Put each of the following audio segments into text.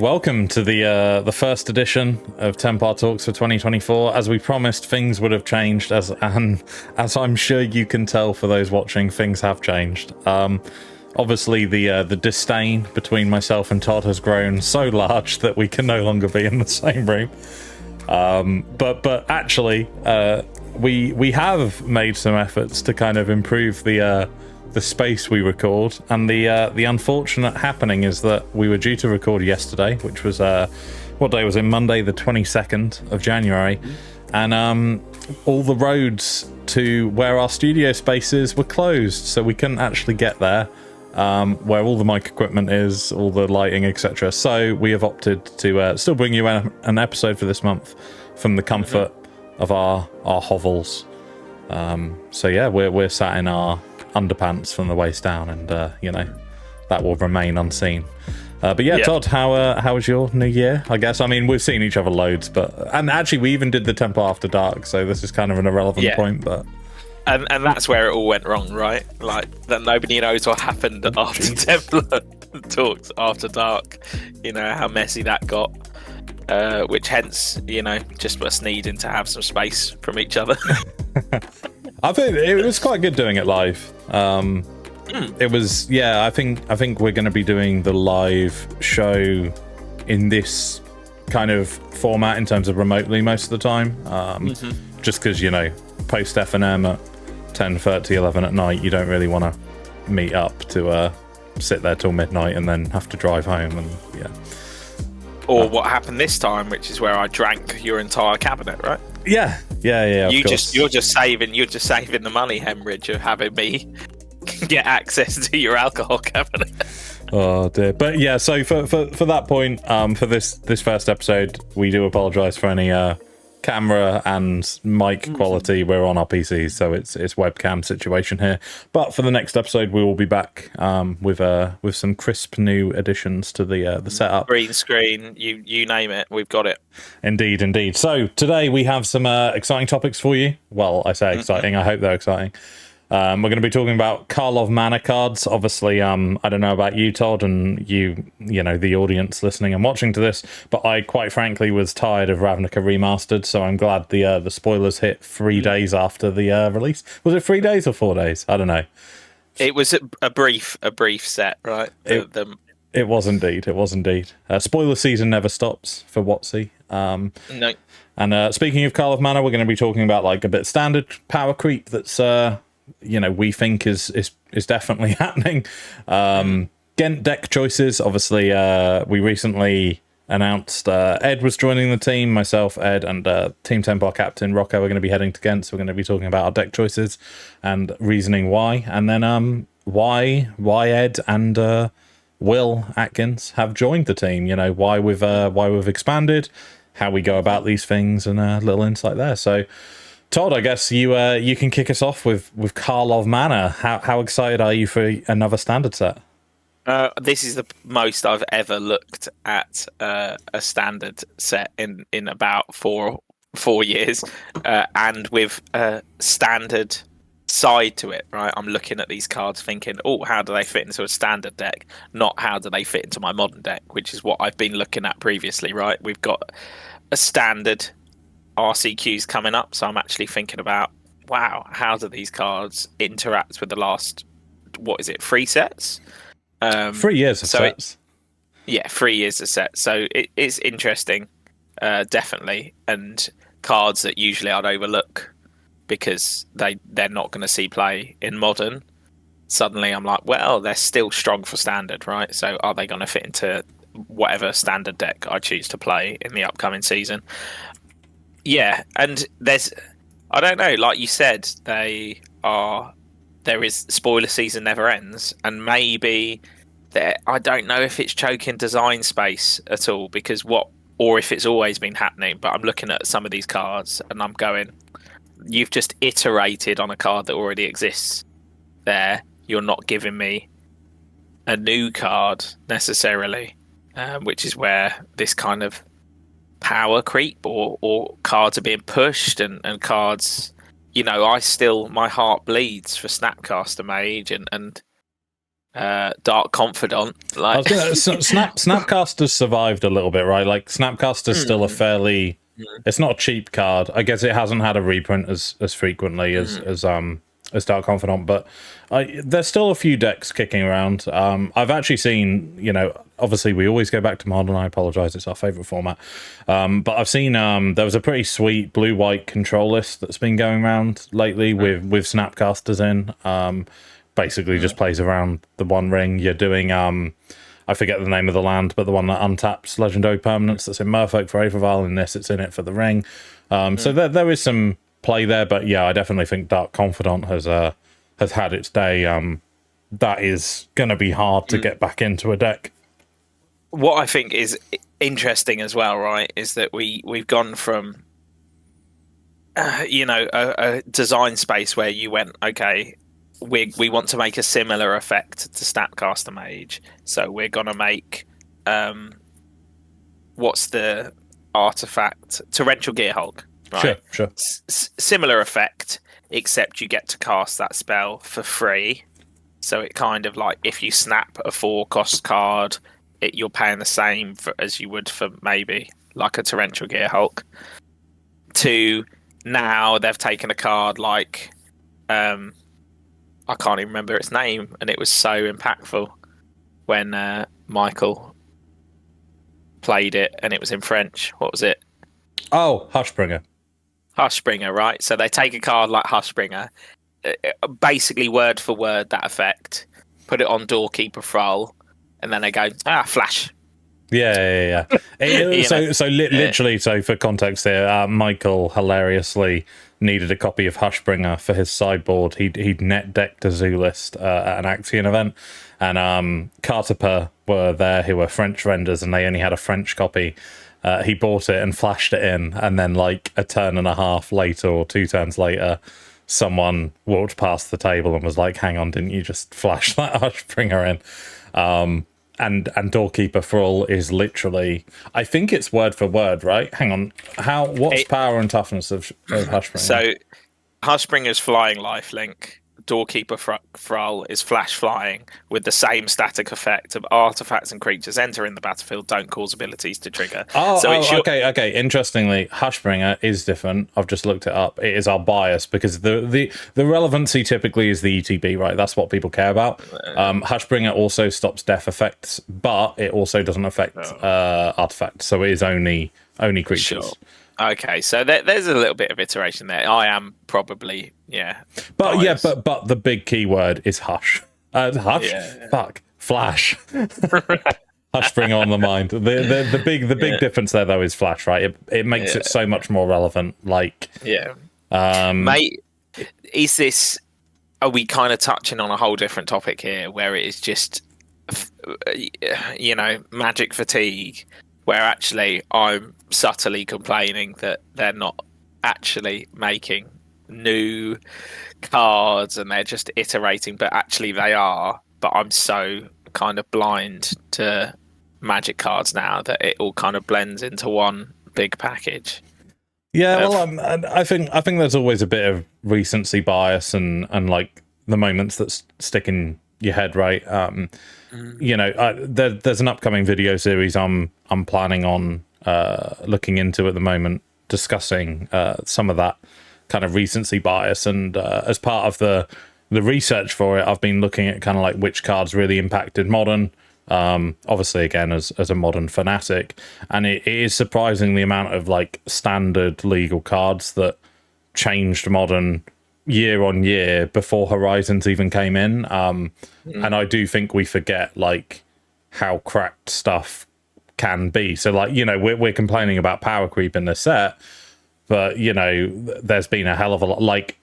Welcome to the first edition of Templar Talks for 2024. As we promised, things would have changed, as I'm sure you can tell for those watching, things have changed. Obviously, the disdain between myself and Todd has grown so large that we can no longer be in the same room. But actually, we have made some efforts to kind of improve the space we record, and the unfortunate happening is that we were due to record yesterday, which was what day was it? Monday, the 22nd of January, and all the roads to where our studio spaces were closed, so we couldn't actually get there, where all the mic equipment is, all the lighting, etc. So we have opted to still bring you an episode for this month from the comfort of our hovels. So yeah, we're sat in our underpants from the waist down, and that will remain unseen. But yeah, Todd, how was your new year? I guess, I mean, we've seen each other loads, and actually we even did the Templar After Dark, so this is kind of an irrelevant point, but and that's where it all went wrong, right? Like, that nobody knows what happened after Templar Talks After Dark, how messy that got, which hence, just us needing to have some space from each other. I think it was quite good doing it live. It was, I think we're going to be doing the live show in this kind of format in terms of remotely most of the time. Just because, post F&M at 10:30, 11 at night, you don't really want to meet up to sit there till midnight and then have to drive home, and Or what happened this time, which is where I drank your entire cabinet, right? Yeah. You're just saving the money hemorrhage of having me get access to your alcohol cabinet. Oh dear. But yeah, so for that point, for this first episode, we do apologise for any camera and mic quality. We're on our PCs, so it's webcam situation here. But for the next episode, we will be back with some crisp new additions to the setup. Green screen, you name it, we've got it. Indeed. So today we have some exciting topics for you. Well, I say exciting. I hope they're exciting. We're going to be talking about Karlov Manor cards. Obviously, I don't know about you, Todd, and the audience listening and watching to this, but I quite frankly was tired of Ravnica Remastered, so I'm glad the spoilers hit 3 days after the release. Was it 3 days or 4 days? I don't know. It was a brief set, right? It was indeed. Spoiler season never stops for WotC. No. And speaking of Karlov Manor, we're going to be talking about like a bit standard power creep that's we think is definitely happening. Ghent deck choices. Obviously, we recently announced Ed was joining the team. Myself, Ed, and Team Templar captain Rocco are going to be heading to Ghent, so we're going to be talking about our deck choices and reasoning why. And then why Ed and Will Atkins have joined the team. Why we've expanded, how we go about these things, and a little insight there. So, Todd, I guess you can kick us off with Karlov Manor. How excited are you for another standard set? This is the most I've ever looked at a standard set in about four years, and with a standard side to it. Right, I'm looking at these cards thinking, oh, how do they fit into a standard deck? Not how do they fit into my modern deck, which is what I've been looking at previously. Right, we've got a standard RCQs coming up, so I'm actually thinking about, wow, how do these cards interact with the last, 3 sets? 3 years of sets. 3 years of sets. So it's interesting, definitely, and cards that usually I'd overlook because they're not going to see play in modern. Suddenly I'm like, well, they're still strong for standard, right? So are they going to fit into whatever standard deck I choose to play in the upcoming season? Yeah, and I don't know, like you said, there is spoiler season never ends, and maybe I don't know if it's choking design space at all, or if it's always been happening, but I'm looking at some of these cards and I'm going, you've just iterated on a card that already exists there. You're not giving me a new card necessarily, which is where this kind of power creep or cards are being pushed and cards, my heart bleeds for Snapcaster Mage and Dark Confidant. I was gonna, Snapcaster's survived a little bit, right? Like Snapcaster's still a fairly, it's not a cheap card. I guess it hasn't had a reprint as frequently as Dark Confidant, but there's still a few decks kicking around. I've actually seen, obviously we always go back to Modern. I apologize, it's our favorite format. But I've seen there was a pretty sweet blue-white control list that's been going around lately with Snapcasters in. Basically just plays around the One Ring. You're doing I forget the name of the land, but the one that untaps legendary permanents that's in Merfolk for Aetherval. In this, it's in it for the ring. So there is some play there, but yeah, I definitely think Dark Confidant has had its day. That is going to be hard to get back into a deck. What I think is interesting as well, right, is that we've gone from a design space where you went, okay, we want to make a similar effect to Snapcaster Mage, so we're gonna make what's the artifact? Torrential Gearhulk, right? Sure. Similar effect, except you get to cast that spell for free. So it kind of like if you snap a 4-cost card, you're paying the same as you would for maybe like a Torrential Gearhulk. To now they've taken a card like I can't even remember its name, and it was so impactful when Michael played it, and it was in French. What was it? Oh, Hushbringer. Hushbringer, right? So they take a card like Hushbringer, basically word for word that effect, put it on Doorkeeper Thrall, and then they go, flash. Yeah. Literally, so for context here, Michael hilariously needed a copy of Hushbringer for his sideboard. He'd net decked a Zoo list at an Axion event, and Carterper were there, who were French vendors, and they only had a French copy. He bought it and flashed it in, and then like a turn and a half later, or 2 turns later, someone walked past the table and was like, hang on, didn't you just flash that Hushbringer in? And Doorkeeper Thrall is literally, I think it's word for word, right? Hang on, what's power and toughness of Hushbringer? So Hushbringer's flying lifelink. Doorkeeper Thrall is flash flying with the same static effect of artifacts and creatures entering the battlefield don't cause abilities to trigger. Okay. Interestingly, Hushbringer is different. I've just looked it up. It is our bias because the relevancy typically is the ETB, right? That's what people care about. Hushbringer also stops death effects, but it also doesn't affect artifacts, so it is only creatures. Sure. Okay, so there's a little bit of iteration there. I am probably, But biased. but the big key word is hush. Hush? Yeah. Fuck. Flash. Hushbringer on the mind. The big difference there, though, is flash, right? It makes it so much more relevant. Like, mate, is this... Are we kind of touching on a whole different topic here where it is just, magic fatigue, where actually I'm subtly complaining that they're not actually making new cards and they're just iterating, but actually they are. But I'm so kind of blind to Magic cards now that it all kind of blends into one big package. Yeah, well, I think there's always a bit of recency bias and like the moments that stick in your head, right? There's an upcoming video series I'm planning on looking into at the moment, discussing some of that kind of recency bias, and as part of the research for it, I've been looking at kind of like which cards really impacted Modern. Obviously, again, as a Modern fanatic, and it is surprising the amount of like standard legal cards that changed Modern year on year before Horizons even came in. And I do think we forget like how cracked stuff can be. So like, we're complaining about power creep in this set, but there's been a hell of a lot. Like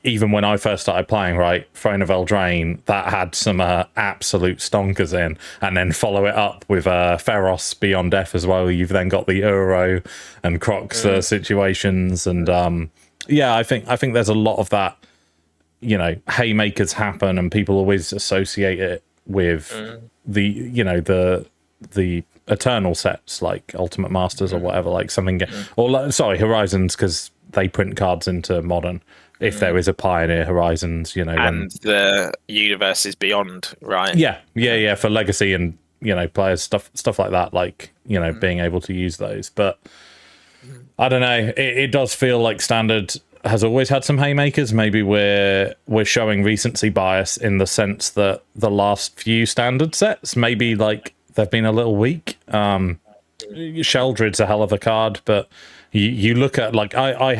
even when I first started playing, right, Throne of Eldraine, that had some absolute stonkers in, and then follow it up with Feros Beyond Death as well. You've then got the Uro and Crocs situations, and I think there's a lot of that. Haymakers happen, and people always associate it with the Eternal sets like Ultimate Masters or whatever, like something, or sorry, Horizons, because they print cards into Modern. if there is a Pioneer Horizons, you know, and the universe is beyond, right? Yeah, for Legacy and, you know, players, stuff like that, like, you know, being able to use those. But I don't know, it does feel like Standard has always had some haymakers. Maybe we're showing recency bias in the sense that the last few Standard sets, maybe like they've been a little weak. Sheldred's a hell of a card, but you look at, like, I've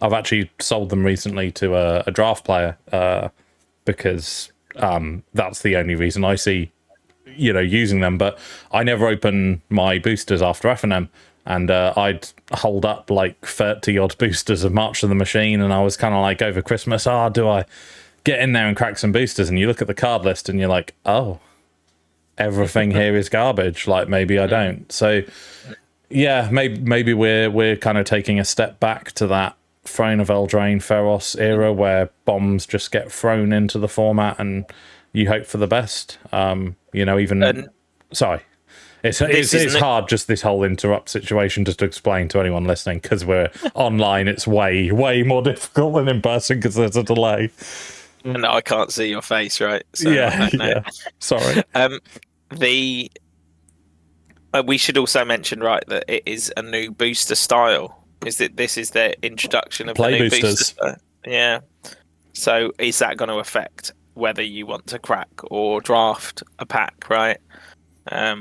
actually sold them recently to a draft player, because that's the only reason I see, you know, using them. But I never open my boosters after F&M, and I'd hold up like 30 odd boosters of March of the Machine, and I was kind of like, over Christmas, do I get in there and crack some boosters? And you look at the card list and you're like, oh, everything here is garbage, like maybe I don't. So yeah, maybe we're kind of taking a step back to that Throne of Eldraine Feros era where bombs just get thrown into the format and you hope for the best. You know, even sorry, it's hard, just this whole interrupt situation, just to explain to anyone listening, because we're online. It's way more difficult than in person because there's a delay. And I can't see your face, right? So yeah. Sorry. We should also mention, right, that it is a new booster style. This is their introduction of Play the new boosters. booster? Yeah. So is that going to affect whether you want to crack or draft a pack, right?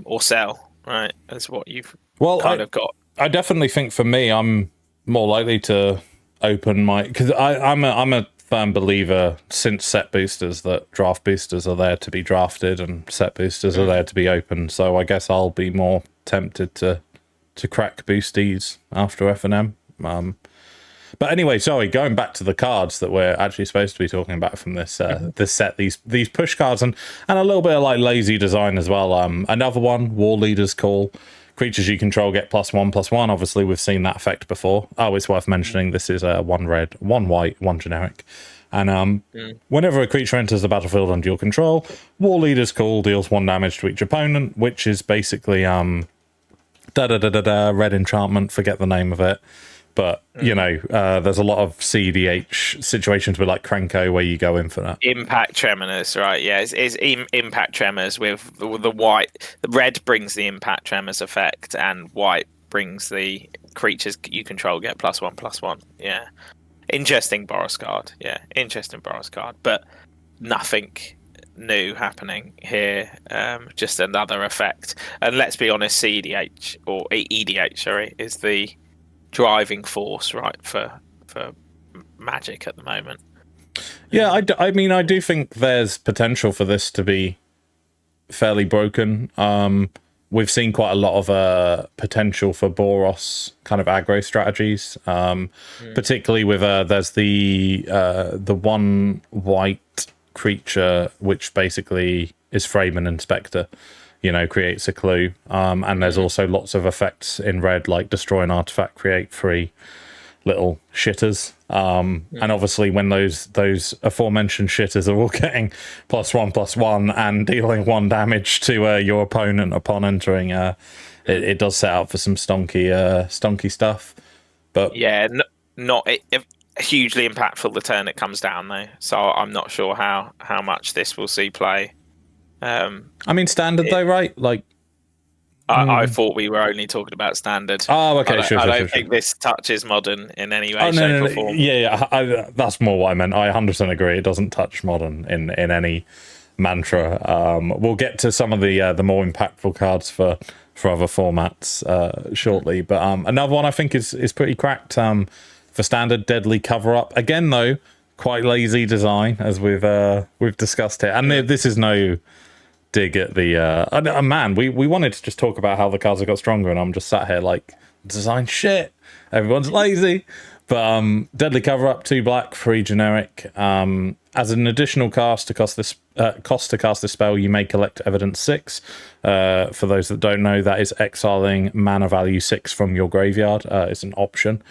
Or sell, right? That's what you've kind of got. I definitely think for me, I'm more likely to open my, because I'm a firm believer, since set boosters, that draft boosters are there to be drafted and set boosters are there to be opened. So I guess I'll be more tempted to crack boosties after F&M. But anyway, sorry, going back to the cards that we're actually supposed to be talking about from this this set, these push cards, and a little bit of like lazy design as well. Another one, War Leader's Call. Creatures you control get +1/+1. Obviously, we've seen that effect before. Oh, it's worth mentioning this is 1 red, 1 white, 1 generic. And whenever a creature enters the battlefield under your control, War Leader's Call deals 1 damage to each opponent, which is basically red enchantment, forget the name of it. But, you know, there's a lot of CDH situations with, like, Krenko where you go in for that. Impact Tremors, right, yeah. It's Impact Tremors with the white. The red brings the Impact Tremors effect, and white brings the creatures you control get +1/+1. Yeah. Interesting Boros card. Yeah, interesting Boros card. But nothing new happening here. Just another effect. And let's be honest, CEDH, or EDH, sorry, is the driving force, right, for Magic at the moment. Yeah, I mean, I do think there's potential for this to be fairly broken. We've seen quite a lot of potential for Boros kind of aggro strategies, particularly with there's the 1 white creature which basically is Freyman Inspector. You know, creates a clue. And there's also lots of effects in red, like destroy an artifact, create 3 little shitters. And obviously when those aforementioned shitters are all getting +1/+1 and dealing 1 damage to your opponent upon entering, it does set up for some stonky stuff. But yeah, not hugely impactful the turn it comes down though. So I'm not sure how much this will see play. I mean, standard though, right? Like, I thought we were only talking about standard. Oh, okay, sure. I don't think this touches modern in any way, shape, or form. Yeah, that's more what I meant. I 100% agree. It doesn't touch modern in any mantra. We'll get to some of the more impactful cards for other formats shortly. But another one I think is pretty cracked for standard, Deadly Cover Up. Again, though, quite lazy design, as we've discussed here. And this is no dig at the man, we wanted to just talk about how the cards have got stronger, and I'm just sat here like, design shit, everyone's lazy. But Deadly Cover Up, 2 black, 3 generic. As an additional cost to cast this spell, you may collect Evidence 6. For those that don't know, that is exiling mana value 6 from your graveyard. It's an option.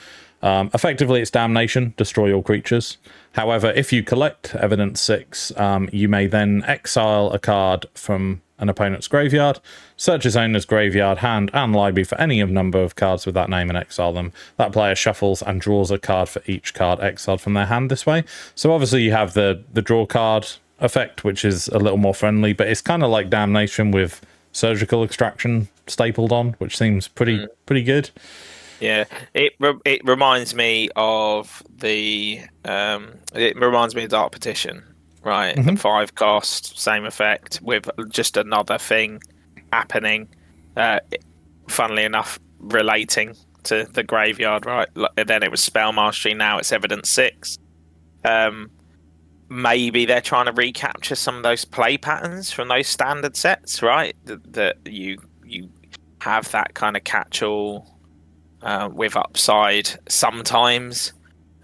Effectively, it's damnation, destroy all creatures. However, if you collect Evidence 6, you may then exile a card from an opponent's graveyard, search his owner's graveyard, hand, and library for any number of cards with that name and exile them. That player shuffles and draws a card for each card exiled from their hand this way. So obviously you have the draw card effect, which is a little more friendly, but it's kind of like Damnation with surgical extraction stapled on, which seems pretty good. Yeah, it reminds me of Dark Petition, right? The 5 cost, same effect with just another thing happening. Funnily enough, relating to the graveyard, right? Then it was Spell Mastery. Now it's Evidence 6. Maybe they're trying to recapture some of those play patterns from those standard sets, right? That you have that kind of catch-all with upside sometimes.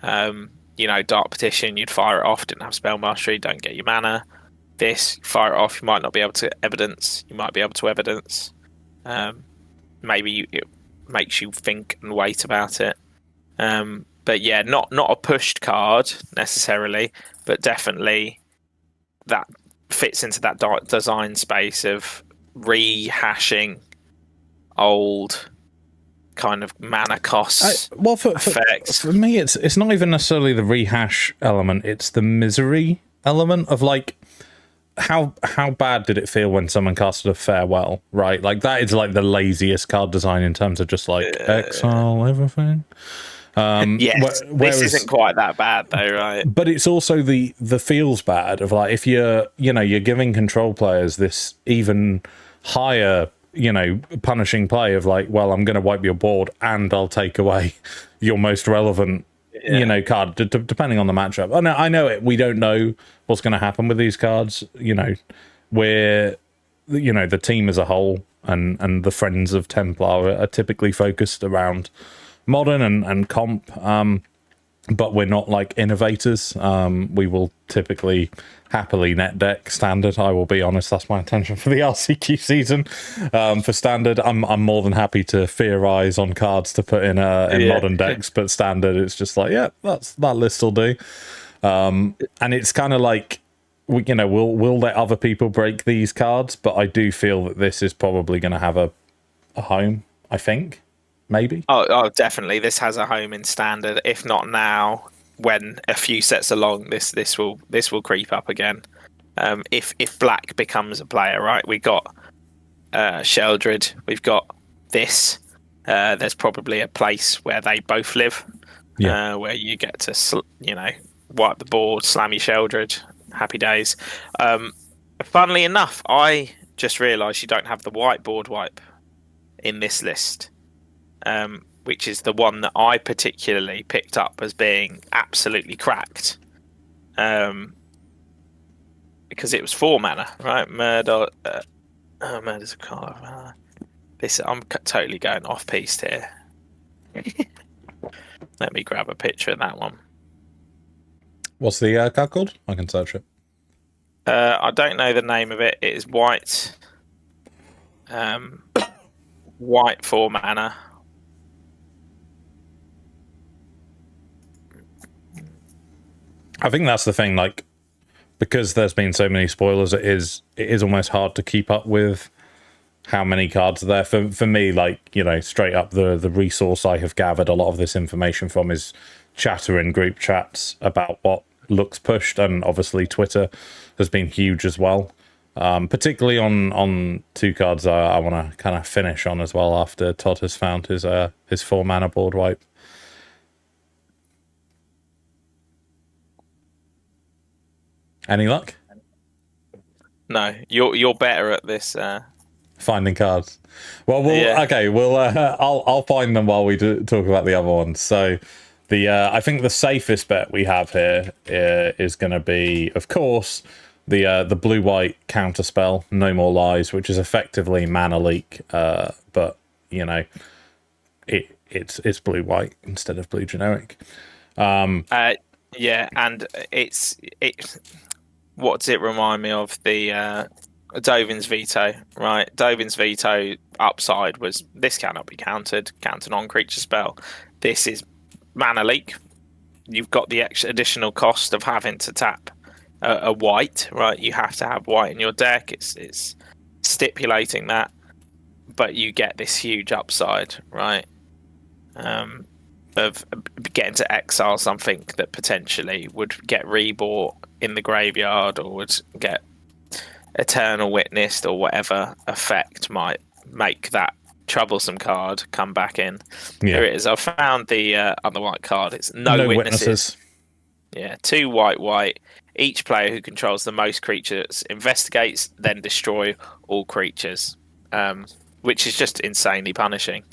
Dark Petition, you'd fire it off, didn't have Spell Mastery, don't get your mana. This, fire it off, you might not be able to evidence, you might be able to evidence. Maybe it makes you think and wait about it. But yeah, not a pushed card necessarily, but definitely that fits into that dark design space of rehashing old kind of mana costs. For me, it's not even necessarily the rehash element; it's the misery element of like how bad did it feel when someone casted a farewell, right? Like that is like the laziest card design in terms of just like exile everything. Yes, this isn't quite that bad though, right? But it's also the feels bad of like if you're giving control players this even higher punishing play of like, well, I'm going to wipe your board and I'll take away your most relevant card depending on the matchup. I know it. We don't know what's going to happen with these cards. Where the team as a whole and the friends of Templar are typically focused around modern and comp, but we're not like innovators. We will typically happily net deck standard. I will be honest, that's my intention for the LCQ season. For standard, I'm more than happy to theorize on cards to put in modern decks, but standard, it's just like, yeah, that list will do. And it's kind of like, we'll let other people break these cards, but I do feel that this is probably going to have a home, I think. Maybe. Oh, definitely. This has a home in standard. If not now, when a few sets along, this will creep up again. If black becomes a player, right? We got Sheldred. We've got this. There's probably a place where they both live, where you get to wipe the board, slam your Sheldred. Happy days. Funnily enough, I just realised you don't have the whiteboard wipe in this list. Which is the one that I particularly picked up as being absolutely cracked, because it was 4 mana, right? Murder's a card. I'm totally going off piste here. Let me grab a picture of that one. What's the card called? I can search it. I don't know the name of it. It is white. White 4 mana. I think that's the thing, like, because there's been so many spoilers, it is almost hard to keep up with how many cards are there. For me, like, straight up the resource I have gathered a lot of this information from is chatter in group chats about what looks pushed, and obviously Twitter has been huge as well. Particularly on 2 cards I want to kind of finish on as well after Todd has found his 4 mana board wipe. Any luck? No, you're better at this. Finding cards. Well, I'll find them while we talk about the other ones. So, I think the safest bet we have here is going to be, of course, the blue-white counterspell, No More Lies, which is effectively mana leak, but it's blue-white instead of blue generic. Yeah, and it's what does it remind me of? The Dovin's Veto, right? Dovin's Veto upside was this cannot be countered, counter non-creature spell. This is mana leak. You've got the additional cost of having to tap a white, right? You have to have white in your deck. It's stipulating that, but you get this huge upside, right? Of getting to exile something that potentially would get rebought in the graveyard, or would get eternal witnessed, or whatever effect might make that troublesome card come back in. Here it is. I found the other white card. It's no witnesses. Yeah, 2 white. Each player who controls the most creatures investigates, then destroy all creatures, which is just insanely punishing.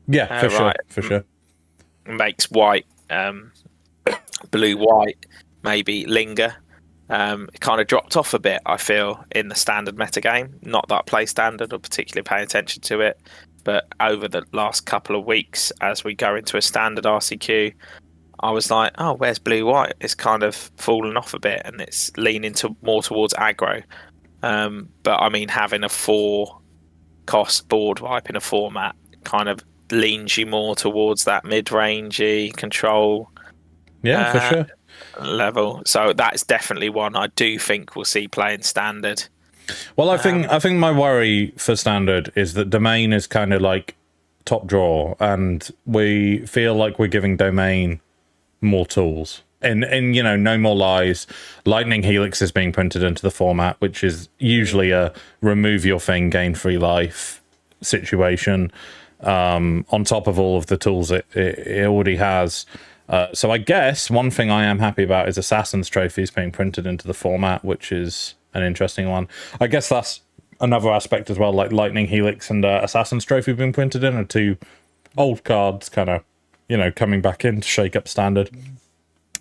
Yeah, for sure. Makes white, blue-white, maybe linger. It kind of dropped off a bit, I feel, in the standard metagame. Not that I play standard or particularly pay attention to it, but over the last couple of weeks, as we go into a standard RCQ, I was like, oh, where's blue-white? It's kind of fallen off a bit, and it's leaning more towards aggro. But I mean, having a 4-cost board wipe in a format kind of leans you more towards that mid-rangey control for sure level. So that's definitely one I do think we'll see playing standard. Well, I think my worry for standard is that domain is kind of like top draw, and we feel like we're giving domain more tools. And you know, no more lies. Lightning Helix is being printed into the format, which is usually a remove your thing, gain 3 life situation, on top of all of the tools it already has. So I guess one thing I am happy about is Assassin's Trophies being printed into the format, which is an interesting one. I guess that's another aspect as well, like Lightning Helix and Assassin's Trophy being printed in are 2 old cards kind of, you know, coming back in to shake up standard.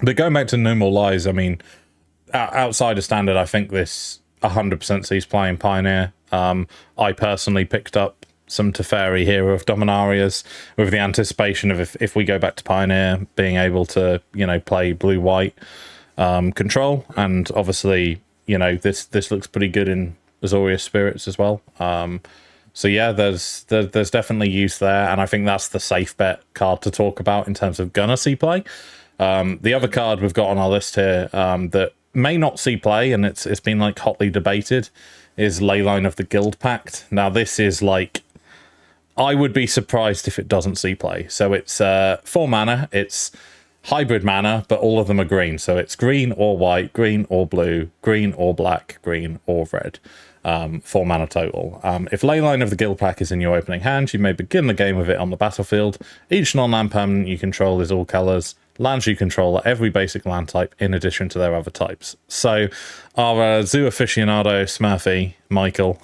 But going back to No More Lies, I mean, outside of standard, I think this 100% sees playing Pioneer. I personally picked up some Teferi Hero of Dominarias with the anticipation of if we go back to Pioneer, being able to, you know, play blue-white control. And obviously, you know, this looks pretty good in Azorius Spirits as well. So yeah, there's definitely use there, and I think that's the safe bet card to talk about in terms of gonna see play. The other card we've got on our list here that may not see play, and it's been like hotly debated, is Leyline of the Guild Pact. Now this is like, I would be surprised if it doesn't see play. So it's 4 mana, it's hybrid mana, but all of them are green. So it's green or white, green or blue, green or black, green or red. 4 mana total. If Leyline of the Guild Pack is in your opening hand, you may begin the game with it on the battlefield. Each non-land permanent you control is all colours. Lands you control are every basic land type in addition to their other types. So our zoo aficionado Smurfy, Michael,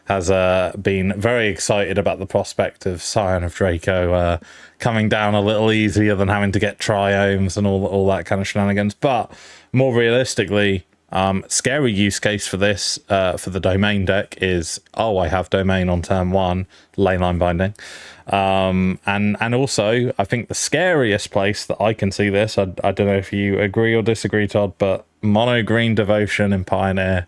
has been very excited about the prospect of Scion of Draco coming down a little easier than having to get triomes and all that kind of shenanigans. But more realistically, scary use case for this, for the domain deck is, I have domain on turn 1, Leyline Binding. And also, I think the scariest place that I can see this, I don't know if you agree or disagree, Todd, but mono green devotion in Pioneer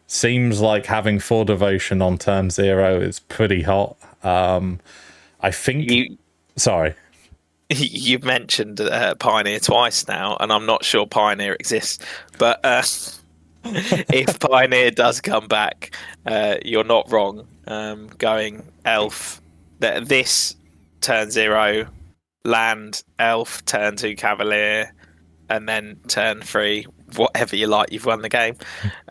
seems like having 4 devotion on turn 0 is pretty hot. I think sorry. You've mentioned Pioneer twice now, and I'm not sure Pioneer exists, but if Pioneer does come back, you're not wrong. Going elf, this turn 0 land elf, turn 2 cavalier, and then turn 3 whatever you like, you've won the game.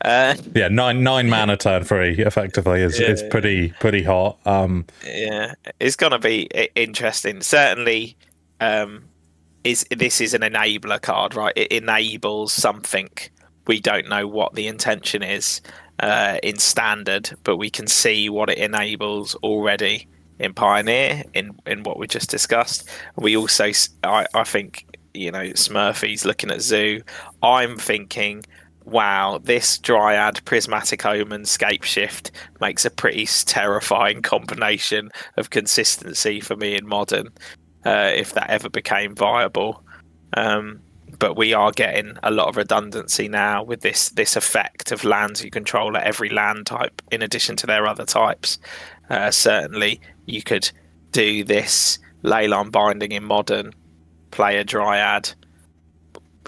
Yeah, nine mana turn 3 effectively is pretty hot. Yeah, it's gonna be interesting. Certainly, this is an enabler card, right? It enables something. We don't know what the intention is in standard, but we can see what it enables already in Pioneer, in what we just discussed. We also, I think, you know, Smurfy's looking at Zoo. I'm thinking, wow, this Dryad, Prismatic Omen, Scape Shift makes a pretty terrifying combination of consistency for me in Modern, if that ever became viable. But we are getting a lot of redundancy now with this effect of lands you control at every land type in addition to their other types. Certainly, you could do this Leyline Binding in Modern, play a Dryad,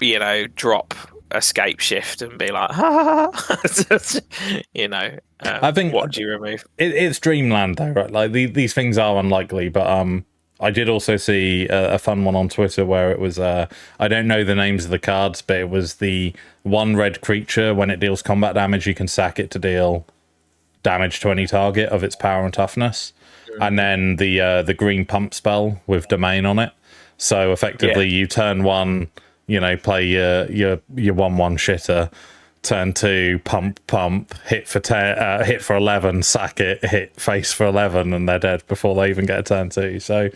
you know, drop escape shift and be like, ha, ha, ha. You know, I think what do you remove? it's dreamland though, right? Like these things are unlikely, but I did also see a fun one on Twitter where it was I don't know the names of the cards, but it was the one red creature. When it deals combat damage, you can sack it to deal damage to any target of its power and toughness, and then the green pump spell with domain on it. So effectively, you turn one, you know, play your 1/1 shitter. Turn 2, pump, hit for 10, hit for 11, sack it, hit face for 11, and they're dead before they even get a turn 2. So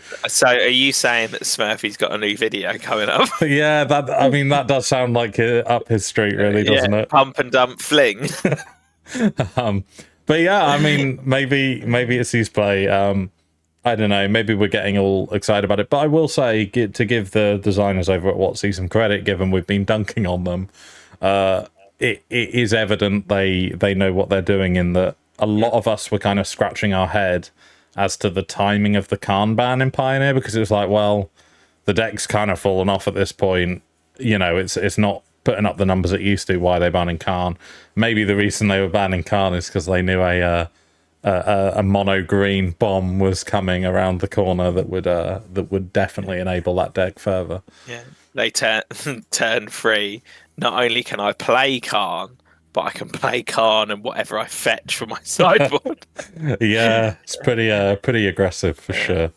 are you saying that Smurfy's got a new video coming up? yeah, that does sound like up his street, really, doesn't it? Pump and dump fling. But yeah, I mean, maybe it's his play. I don't know. Maybe we're getting all excited about it, but I will say to give the designers over at WotC some credit, given we've been dunking on them. It is evident they know what they're doing, in that a lot of us were kind of scratching our head as to the timing of the Khan ban in Pioneer, because it was like, well, the deck's kind of fallen off at this point. You know, it's not putting up the numbers it used to. Why are they banning Khan? Maybe the reason they were banning Khan is because they knew a mono green bomb was coming around the corner that would definitely enable that deck further. Yeah, they turn free. Not only can I play Khan, but I can play Khan and whatever I fetch from my sideboard. Yeah, it's pretty aggressive for sure.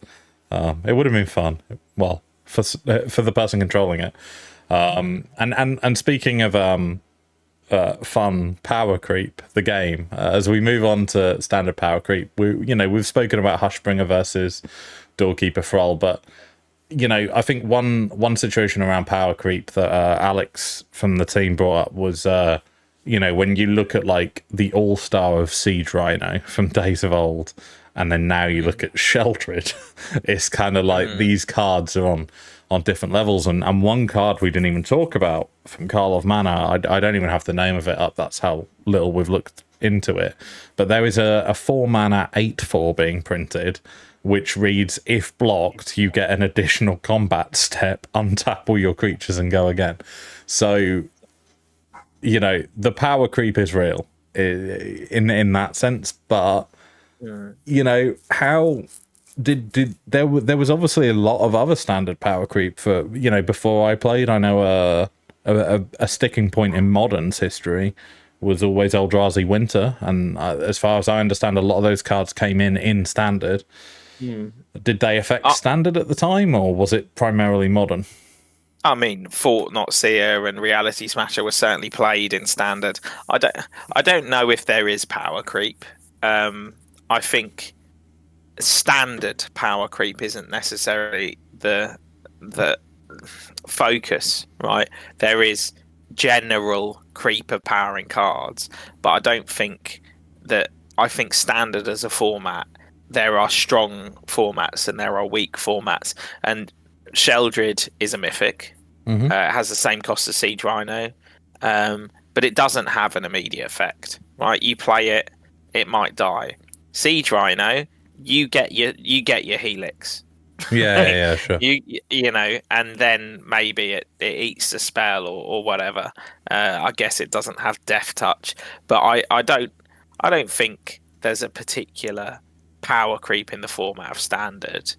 It would have been fun. Well, for the person controlling it. And speaking of fun power creep, the game. As we move on to standard power creep, we've spoken about Hushbringer versus Doorkeeper Thrall, but I think one situation around power creep that Alex from the team brought up was, when you look at like the all-star of Siege Rhino from days of old, and then now you look at Sheldred, it's kind of like these cards are on different levels. And one card we didn't even talk about from Karlov Manor, I don't even have the name of it up, that's how little we've looked into it. But there is a 4-mana 8/4 being printed, which reads, if blocked, you get an additional combat step, untap all your creatures and go again. So, the power creep is real in that sense, but, how did there was obviously a lot of other standard power creep for, before I played. I know a sticking point in Modern's history was always Eldrazi Winter, and as far as I understand, a lot of those cards came in Standard. Did they affect Standard at the time, or was it primarily Modern? I mean, Fort Not Seer and Reality Smasher were certainly played in Standard. I don't know if there is power creep. I think Standard power creep isn't necessarily the focus, right? There is general creep of powering cards, but I don't think that. I think Standard as a format, there are strong formats and there are weak formats, and Sheldred is a mythic. It has the same cost as Siege Rhino, but it doesn't have an immediate effect, right? You play it, it might die. Siege Rhino, you get your Helix. Yeah, sure. And then maybe it eats the spell or whatever. I guess it doesn't have Death Touch, but I don't think there's a particular power creep in the format of Standard,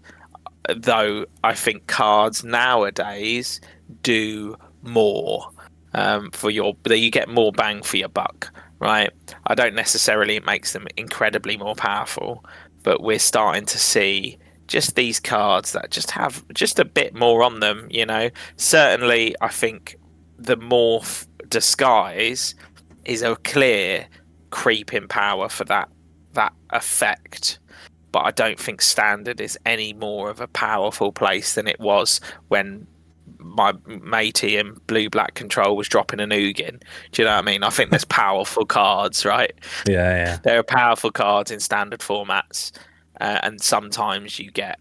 though I think cards nowadays do more you get more bang for your buck, right? I don't necessarily, it makes them incredibly more powerful, but we're starting to see just these cards that just have just a bit more on them. Certainly I think the Morph Disguise is a clear creep in power for that effect, but I don't think Standard is any more of a powerful place than it was when my matey in blue-black control was dropping an Ugin. Do you know what I mean? I think there's powerful cards, right? Yeah. There are powerful cards in Standard formats, and sometimes you get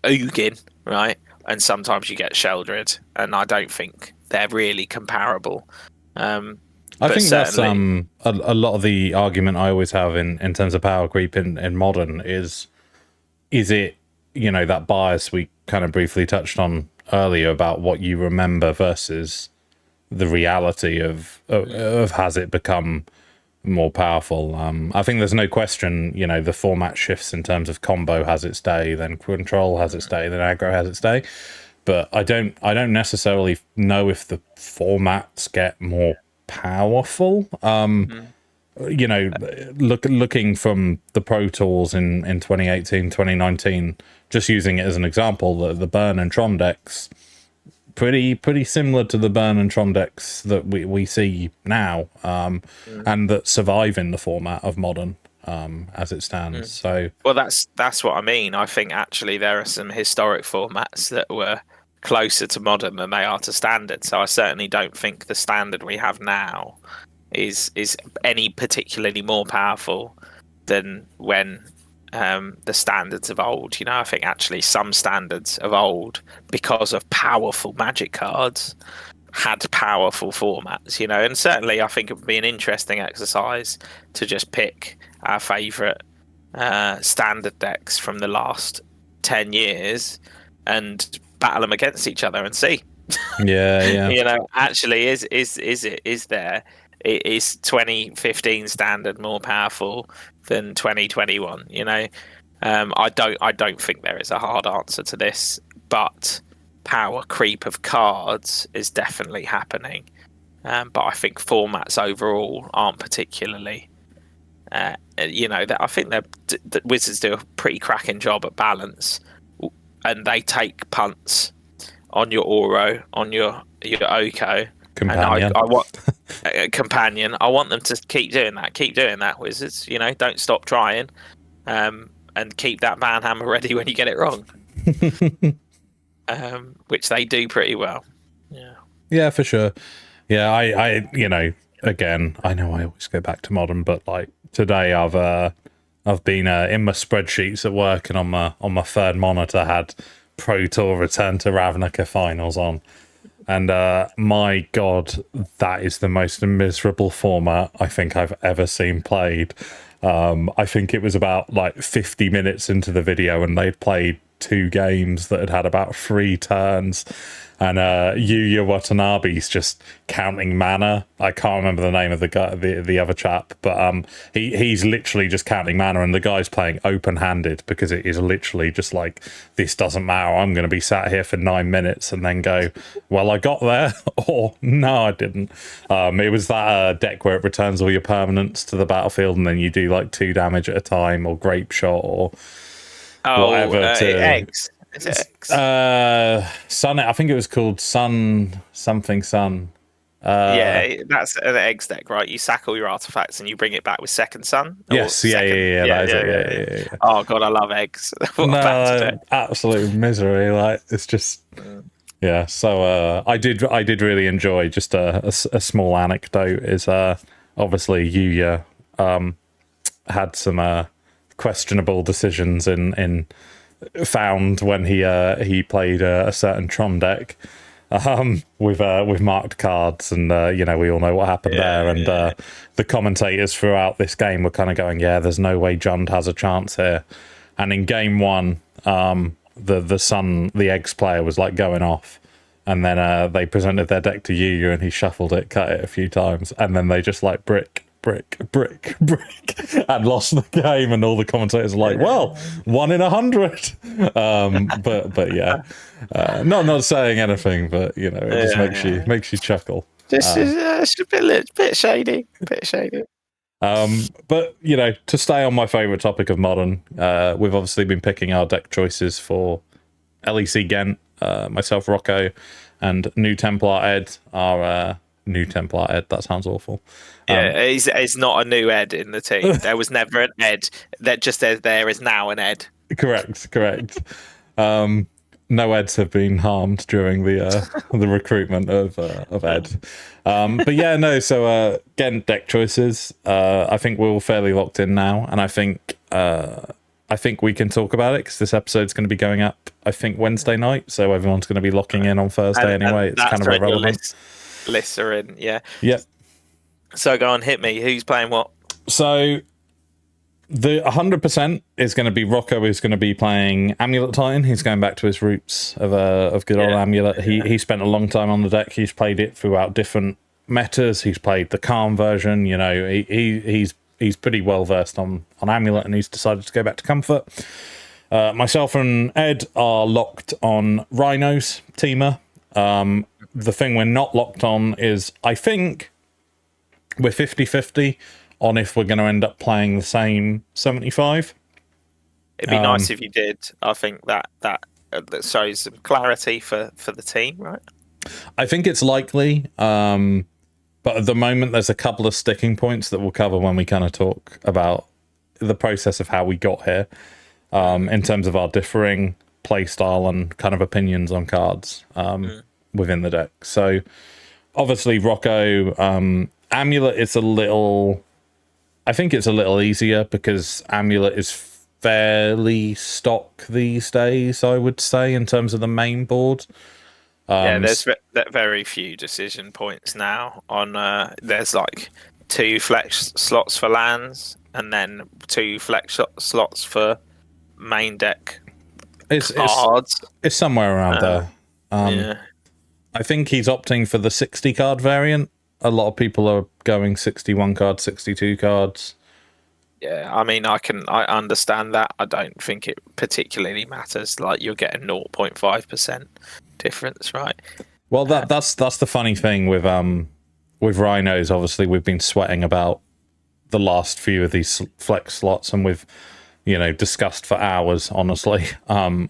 Ugin, right? And sometimes you get Sheldred, and I don't think they're really comparable. I think that's a lot of the argument I always have in terms of power creep in Modern is it, that bias we kind of briefly touched on earlier about what you remember versus the reality of has it become more powerful. I think there's no question, you know, the format shifts in terms of combo has its day, then control has its day, then aggro has its day. But I don't necessarily know if the formats get more powerful. You know, looking from the Pro Tours in 2018, 2019, just using it as an example, the Burn and Tron decks, pretty similar to the Burn and Tron decks that we see now, and that survive in the format of Modern as it stands. So, well, that's what I mean. I think actually there are some historic formats that were closer to Modern than they are to Standard. So I certainly don't think the Standard we have now is any particularly more powerful than when the standards of old. You know, I think actually some standards of old, because of powerful Magic cards, had powerful formats. You know, and certainly I think it would be an interesting exercise to just pick our favourite standard decks from the last 10 years and battle them against each other and see. Yeah. You know, actually, is there? Is 2015 standard more powerful than 2021? You know, I don't think there is a hard answer to this, but power creep of cards is definitely happening. But I think formats overall aren't particularly. You know, that I think the Wizards do a pretty cracking job at balance, and they take punts on your Oro, on your Oko. Companion. And I want companion. I want them to keep doing that. Keep doing that, Wizards. You know, don't stop trying, and keep that banhammer ready when you get it wrong. Which they do pretty well. Yeah, for sure. Yeah, I you know, again, I know I always go back to Modern, but like today I've been in my spreadsheets at work, and on my third monitor had Pro Tour Return to Ravnica Finals on. And my God, that is the most miserable format I think I've ever seen played. I think it was about like 50 minutes into the video, and they'd played 2 games that had about 3 turns. And Yuya Watanabe's just counting mana. I can't remember the name of the guy, the other chap, but he's literally just counting mana, and the guy's playing open-handed because it is literally just like, this doesn't matter. I'm going to be sat here for 9 minutes and then go, well, I got there, or no, I didn't. It was that deck where it returns all your permanents to the battlefield, and then you do like 2 damage at a time, or grape shot, or whatever. Eggs. Is it X? Sun. I think it was called Sun something Sun. Yeah, that's an eggs deck, right? You sack all your artifacts and you bring it back with Second Sun. Yes, yeah. That is it. Yeah. Oh God, I love eggs. No, absolute misery. Like, it's just, yeah. So I did really enjoy. Just a small anecdote is obviously Yuya had some questionable decisions in found when he played a certain Tron deck with marked cards, and you know, we all know what happened there. And the commentators throughout this game were kind of going, yeah, there's no way Jund has a chance here. And in game 1, the eggs player was like going off, and then they presented their deck to Yuya, and he shuffled it, cut it a few times, and then they just like brick, and lost the game. And all the commentators are like, well, 1 in 100. But yeah, not saying anything, but you know, it just makes you chuckle. Just a bit shady. But you know, to stay on my favorite topic of Modern, we've obviously been picking our deck choices for LEC Ghent. Myself, Rocco, and New Templar Ed are New Templar Ed. That sounds awful. Yeah, he's not a new Ed in the team. There was never an Ed. That just there is now an Ed. Correct. No Eds have been harmed during the recruitment of Ed. But yeah, no. So Ghent deck choices. I think we're all fairly locked in now, and I think we can talk about it because this episode's going to be going up, I think, Wednesday night. So everyone's going to be locking in on Thursday anyway. It's kind of irrelevant. Lists are in, yeah. Yep. So go on, hit me. Who's playing what? So The 100% is going to be Rocco is going to be playing Amulet Titan. He's going back to his roots of good old Amulet. He spent a long time on the deck. He's played it throughout different metas. He's played the calm version. You know, he's pretty well versed on Amulet, and he's decided to go back to Comfort. Myself and Ed are locked on Rhinos Teamer. The thing we're not locked on is, I think we're 50-50 on if we're going to end up playing the same 75. It'd be nice if you did. I think that shows some clarity for the team, right? I think it's likely, but at the moment there's a couple of sticking points that we'll cover when we kind of talk about the process of how we got here, in terms of our differing playstyle and kind of opinions on cards within the deck. So obviously Rocco, Amulet is I think it's a little easier because Amulet is fairly stock these days, I would say, in terms of the main board. There's very few decision points now. There's like 2 flex slots for lands, and then 2 flex slots for main deck cards. It's somewhere around there. I think he's opting for the 60 card variant. A lot of people are going 61 cards, 62 cards. Yeah, I mean, I understand that. I don't think it particularly matters. Like, you're getting 0.5% difference, right? Well, that's the funny thing with Rhinos. Obviously, we've been sweating about the last few of these flex slots, and we've discussed for hours, honestly, on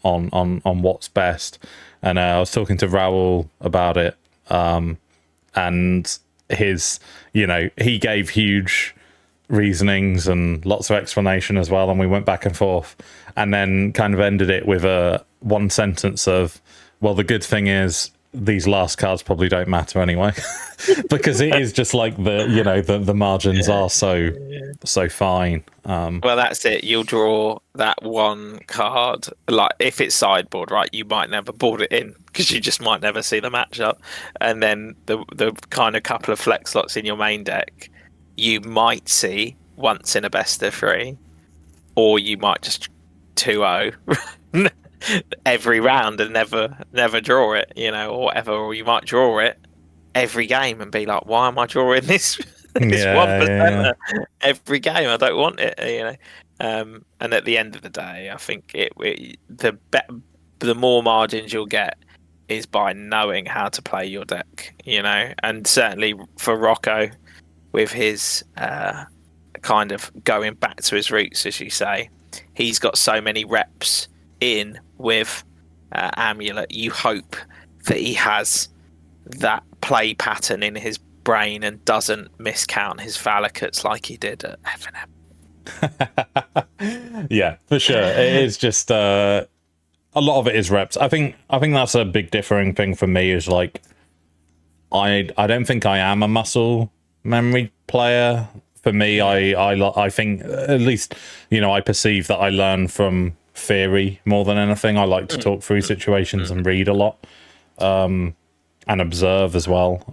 what's best. And I was talking to Raoul about it, and his, he gave huge reasonings and lots of explanation as well, and we went back and forth, and then kind of ended it with one sentence of, well, the good thing is these last cards probably don't matter anyway, because it is just like the margins are so fine. Well, that's it. You'll draw that one card. Like, if it's sideboard, right, you might never board it in because you just might never see the matchup. And then the kind of couple of flex slots in your main deck, you might see once in a best of 3, or you might just 2-0 every round and never draw it, or whatever. Or you might draw it every game and be like, why am I drawing this? This 1% every game. I don't want it, And at the end of the day, I think the more margins you'll get is by knowing how to play your deck, And certainly for Rocco, with his kind of going back to his roots, as you say, he's got so many reps in with Amulet. You hope that he has that play pattern in his brain and doesn't miscount his Valakuts like he did at FNM. Yeah, for sure. It is just a lot of it is reps. I think that's a big differing thing for me, is like I don't think I am a muscle memory player. For me, I think, at least, I perceive that I learn from theory more than anything. I like to talk through situations and read a lot, and observe as well,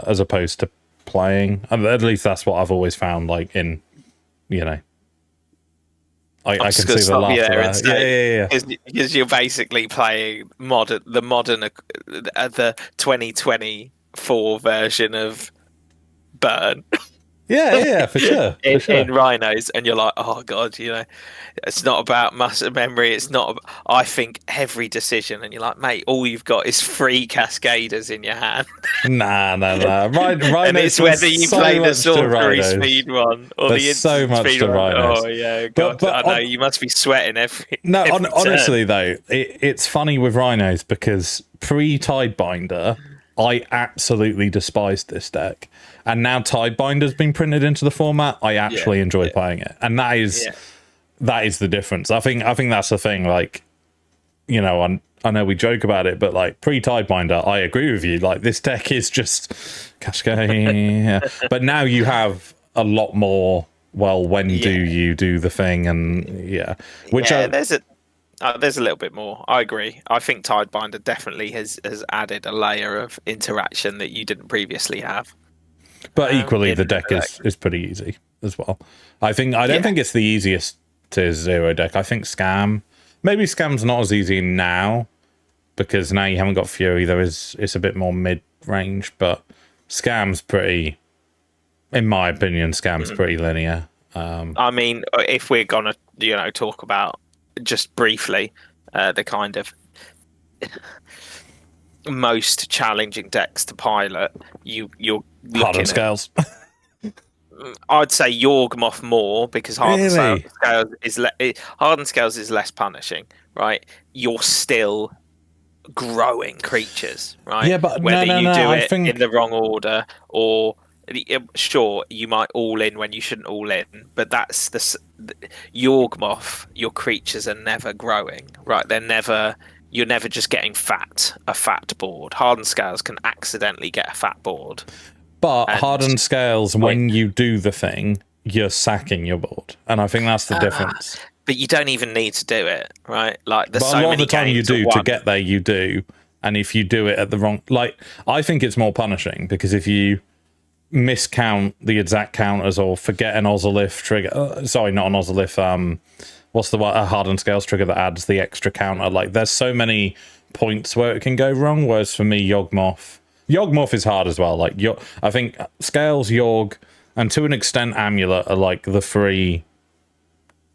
as opposed to playing. At least that's what I've always found. Like, in, I can see the laughter. Yeah. Because you're basically playing the 2024 version. Of Burn. Yeah, for sure. In Rhinos, and you're like, oh god, it's not about muscle memory. It's not. I think every decision, and you're like, mate, all you've got is 3 Cascaders in your hand. Nah. Rhinos, and it's whether you play the sorcery speed one or the instant speed one. Rhinos. Oh yeah, god, I know you must be sweating every. No, every honestly though, it's funny with Rhinos because pre-Tidebinder, I absolutely despised this deck. And now Tidebinder's been printed into the format, I actually enjoy playing it. And that is the difference. I think that's the thing. Like, I know we joke about it, but like pre-Tidebinder, I agree with you. Like, this deck is just Cascade. But now you have a lot more, well, when do you do the thing? And there's a little bit more. I agree. I think Tidebinder definitely has added a layer of interaction that you didn't previously have. But equally, the deck is pretty easy as well. I don't think it's the easiest tier 0 deck. I think maybe Scam's not as easy now, because now you haven't got Fury. It's a bit more mid-range, but Scam's pretty, in my opinion, Scam's pretty linear. I mean, if we're gonna, talk about just briefly the kind of most challenging decks to pilot, you're looking Hardened Scales. I'd say Yawgmoth more, because Hardened Scales is less punishing, right? You're still growing creatures, right? Yeah, but whether no, you do I it think... in the wrong order, or sure, you might all in when you shouldn't all in, but that's the Yawgmoth. Your creatures are never growing, right? You're never just getting a fat board. Hardened Scales can accidentally get a fat board. But Hardened Scales, when you do the thing, you're sacking your board. And I think that's the difference. But you don't even need to do it, right? Like, there's so many games. But a lot of the time you do, to get there, you do. And if you do it at the wrong... Like, I think it's more punishing, because if you miscount the exact counters or forget an Ozolith trigger... sorry, not an Ozolith. What's the one? A Hardened Scales trigger that adds the extra counter. Like, there's so many points where it can go wrong, whereas for me, Yawgmoth is hard as well. Like, I think Scales, Yawg, and to an extent Amulet are like the 3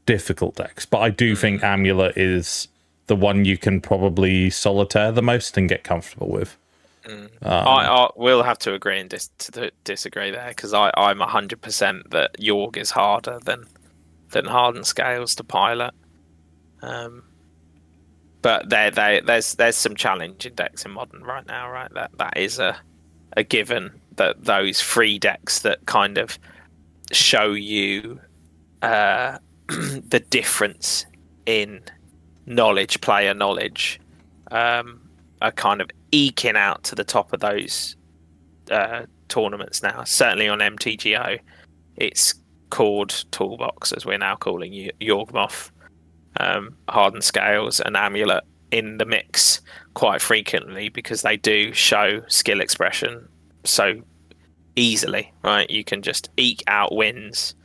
difficult decks. But I do think Amulet is the one you can probably solitaire the most and get comfortable with. I will have to agree and disagree there, because I'm 100% that Yawg is harder than Hardened Scales to pilot. But there's some challenging decks in Modern right now, right? That is a given, that those 3 decks that kind of show you the difference in player knowledge, are kind of eking out to the top of those tournaments now. Certainly on MTGO, it's called Toolbox, as we're now calling Yawgmoth. Hardened Scales and Amulet in the mix quite frequently, because they do show skill expression so easily, right? You can just eke out wins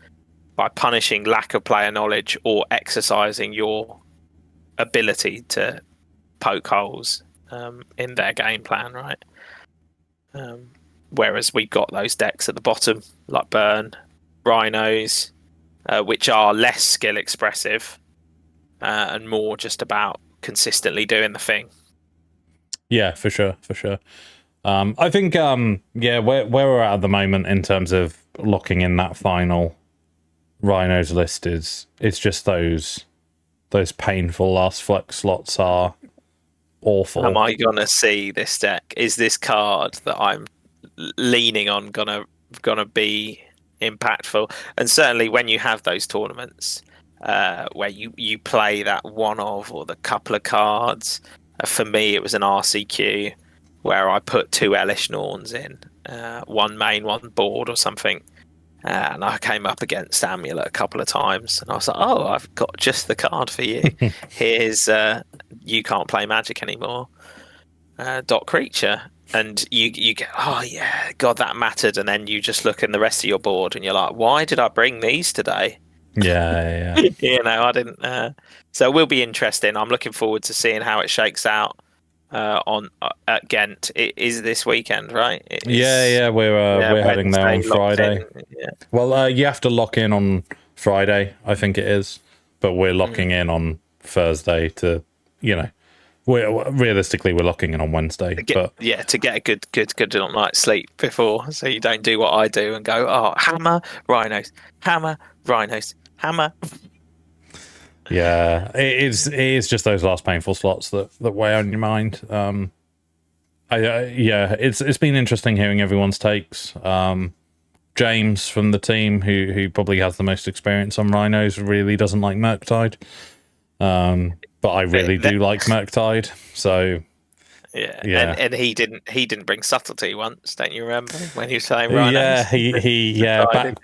by punishing lack of player knowledge or exercising your ability to poke holes in their game plan, right? Whereas we've got those decks at the bottom, like Burn, Rhinos, which are less skill expressive, and more just about consistently doing the thing. Yeah, for sure. I think, where we're at the moment in terms of locking in that final Rhinos list is just those painful last flex slots are awful. Am I gonna see this deck? Is this card that I'm leaning on gonna be impactful? And certainly when you have those tournaments, where you play that one of, or the couple of cards. For me, it was an RCQ where I put 2 Elish Norns in, one main, one board or something. And I came up against Amulet a couple of times, and I was like, oh, I've got just the card for you. Here's you can't play Magic anymore. Dot creature. And you get, oh yeah, God, that mattered. And then you just look in the rest of your board and you're like, why did I bring these today? Yeah. I didn't. So it will be interesting. I'm looking forward to seeing how it shakes out at Ghent. It is this weekend, right? We're heading there on Friday. Yeah. Well, you have to lock in on Friday, I think it is, but we're locking in on Thursday to, realistically we're locking in on Wednesday. To get a good night's sleep before, so you don't do what I do and go, oh, hammer Rhinos, hammer. Yeah, it is just those last painful slots that weigh on your mind. It's been interesting hearing everyone's takes. James from the team, who probably has the most experience on Rhinos, really doesn't like Murktide. But I really do like Murktide. So yeah. And he didn't bring subtlety once, don't you remember, when he was saying Rhinos?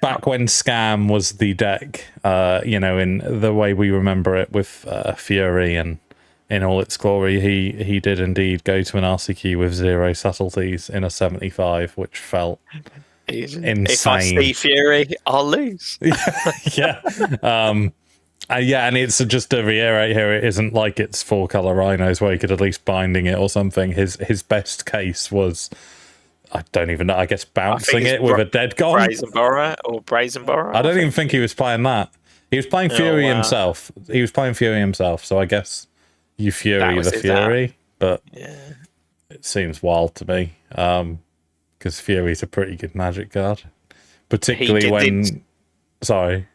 Back when Scam was the deck, in the way we remember it with Fury and in all its glory, he did indeed go to an RCQ with 0 subtleties in a 75, which felt insane. If I see Fury, I'll lose. Yeah. Yeah, and it's just to reiterate here, it isn't like it's 4-color rhinos where you could at least binding it or something. His best case was, I don't even know, I guess bouncing it with a dead gone. Brazenborough. I don't even think he was playing that. He was playing Fury himself. He was playing Fury himself, so I guess you Fury the Fury, but it seems wild to me, because Fury's a pretty good Magic card. Particularly when... Sorry.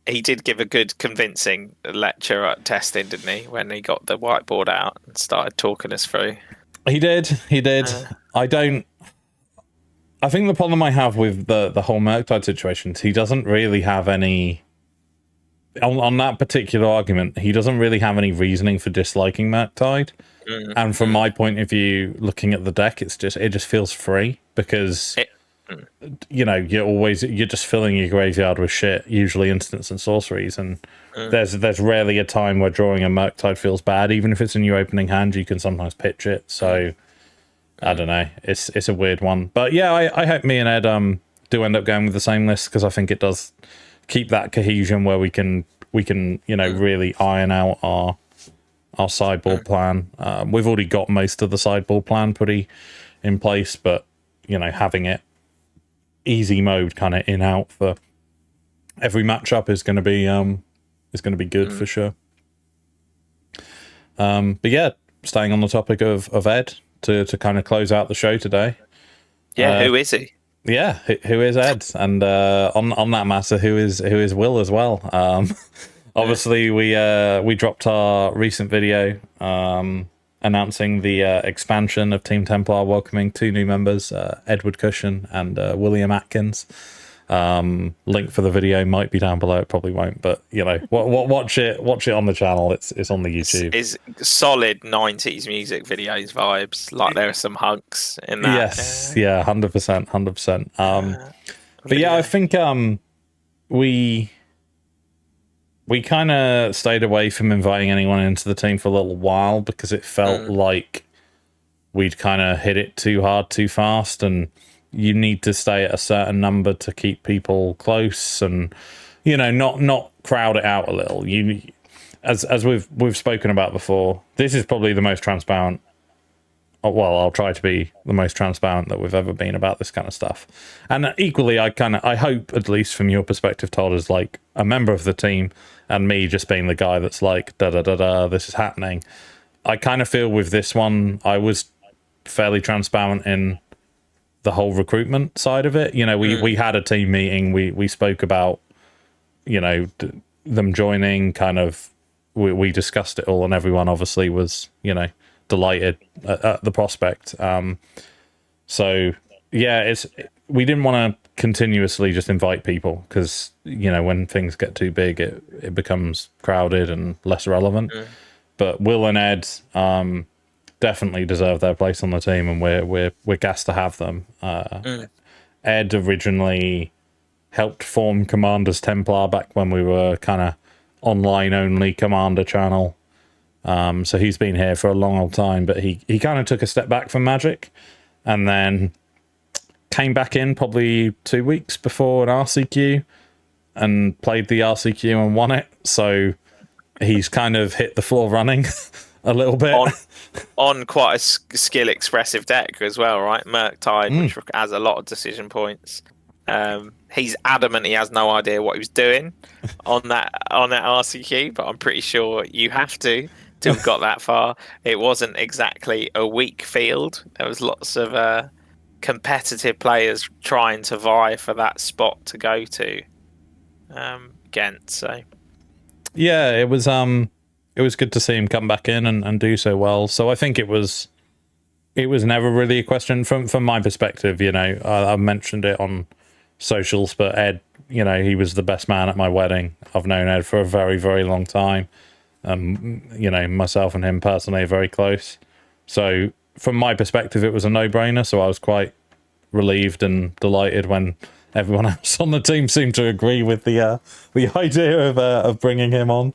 He did give a good convincing lecture at testing, didn't he? When he got the whiteboard out and started talking us through. He did. I think the problem I have with the whole Murktide situation is he doesn't really have any... On that particular argument, he doesn't really have any reasoning for disliking Murktide. And from my point of view, looking at the deck, it just feels free because... you know, you're just filling your graveyard with shit, usually instants and sorceries, and there's rarely a time where drawing a Murktide feels bad. Even if it's in your opening hand, you can sometimes pitch it. So I don't know, it's a weird one, but yeah, I hope me and Ed do end up going with the same list, because I think it does keep that cohesion where we can you know really iron out our sideboard plan. We've already got most of the sideboard plan pretty in place, but you know, having it easy mode kind of in out for every matchup is going to be good for sure. But yeah, staying on the topic of Ed to kind of close out the show today. Yeah, who is he? Yeah, who is Ed? And on that matter, who is Will as well? Obviously, we dropped our recent video announcing the expansion of Team Templar, welcoming 2 new members, Edward Cushion and William Atkins. Link for the video might be down below. It probably won't, but you know, watch it on the channel. It's on the YouTube. It's solid 90s music videos vibes. Like there are some hunks in that. Yes, yeah, 100%. But yeah, I think we kind of stayed away from inviting anyone into the team for a little while because it felt like we'd kind of hit it too hard too fast, and you need to stay at a certain number to keep people close and, you know, not crowd it out a little. You, as we've spoken about before, this is probably the most transparent. Well, I'll try to be the most transparent that we've ever been about this kind of stuff. And equally, I hope, at least from your perspective, Todd, as like a member of the team and me just being the guy that's like, this is happening. I kind of feel with this one, I was fairly transparent in the whole recruitment side of it. You know, we had a team meeting. We spoke about, you know, them joining, kind of, we discussed it all, and everyone obviously was, you know, delighted at the prospect. So yeah, we didn't want to continuously just invite people because, you know, when things get too big, it becomes crowded and less relevant. But Will and Ed definitely deserve their place on the team, and we're gassed to have them. Ed originally helped form Commander's Templar back when we were kind of online only Commander channel. So he's been here for a long old time, but he kind of took a step back from Magic and then came back in probably 2 weeks before an RCQ and played the RCQ and won it. So he's kind of hit the floor running a little bit. On quite a skill expressive deck as well, right? Murktide, which has a lot of decision points. He's adamant he has no idea what he was doing on that RCQ, but I'm pretty sure you have to have got that far. It wasn't exactly a weak field. There was lots of competitive players trying to vie for that spot to go to Ghent. So yeah, it was good to see him come back in and do so well. So I think it was never really a question from my perspective. You know, I mentioned it on socials, but Ed, you know, he was the best man at my wedding. I've known Ed for a very, very long time. You know, myself and him personally are very close. So from my perspective, it was a no-brainer. So I was quite relieved and delighted when everyone else on the team seemed to agree with the idea of bringing him on.